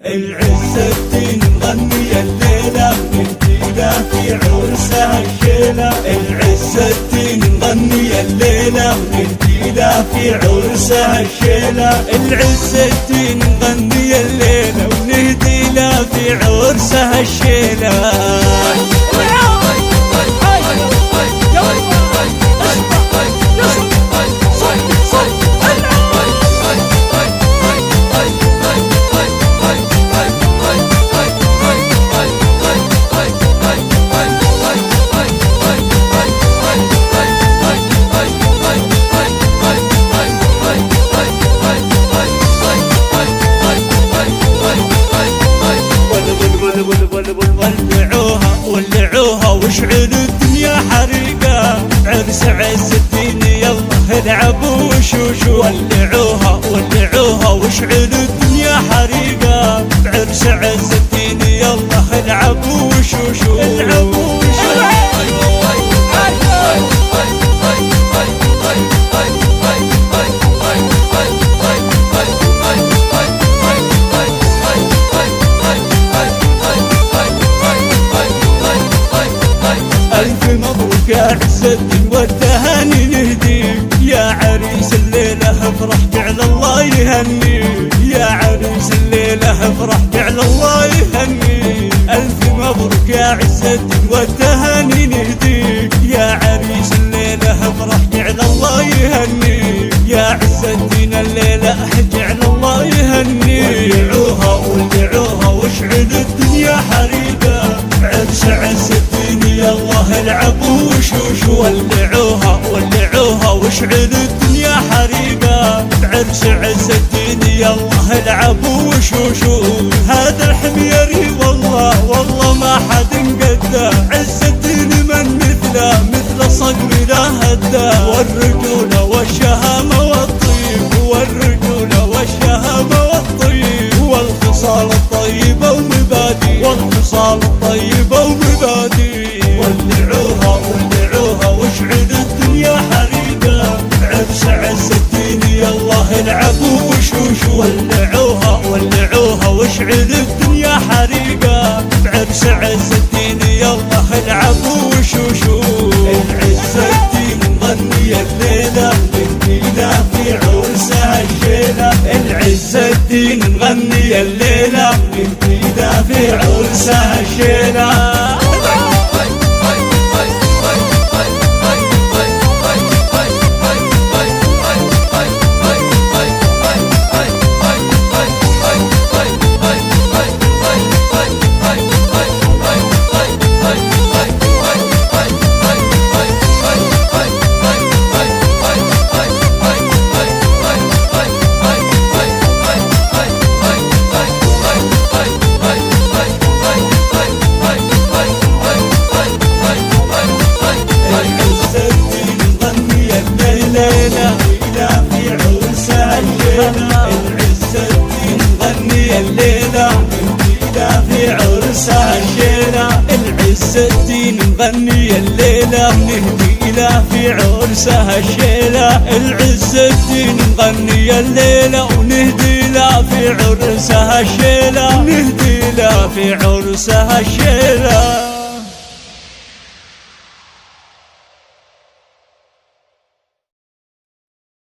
العز الدين مغني الليلة نهديله في عرسها الشيلة. العز الدين مغني الليلة نهديله في عرسها الشيلة. العز الدين مغني الليلة ونهديله في عرسها الشيلة. ولعوها واشعل الدنيا حريقة، عرس عز الدين يلا العبوا وشوشو. ولعوها واشعل الدنيا حريقة، عرس عز الدين يلا العبوا وشوشو. ألف مبروك يا عز الدين والتهاني نهديك، يا عريس الليلة افرح جعل الله يهنيك، يا عريس الليلة افرح جعل الله يهنيك. ألف مبروك يا عز الدين والتهاني نهديك، يا عريس الليلة افرح جعل الله يهنيك، يا عز الدين الليلة جعل الله يهنيك. ولعوها واشعل الدنيا حريقة، عرس عز الدين يلا العبوا وشوشو. ولعوها واشعل الدنيا حريقة، عرس عز الدين يلا العبوا وشوشو. هذا الحميري والله ما حد قده، عز الدين من مثل صقر لا هده. والرجولة والشهامة والطيب، والرجولة والشهامة والطيب، والخصال الطيبة ومبادئ، والخصال الطيبة ومبادئ. ولعوها واشعل الدنيا حريقة، عرس عز الدين يلا العبوا وشوشو. ولعوها واشعل الدنيا حريقة، عرس عز الدين يلا العبوا وشوشو. العز الدين مغني الليلة نهديله في عرسها الشيلة. العز الدين مغني الليلة نهديله في عرسها الشيلة. العز الدين مغني الليلة نهديله في عرسها الشيلة. العز الدين مغني الليلة نهديله في عرسها الشيلة. العز الدين مغني الليلة ونهديله في عرسها الشيلة، نهديله في عرسها الشيلة.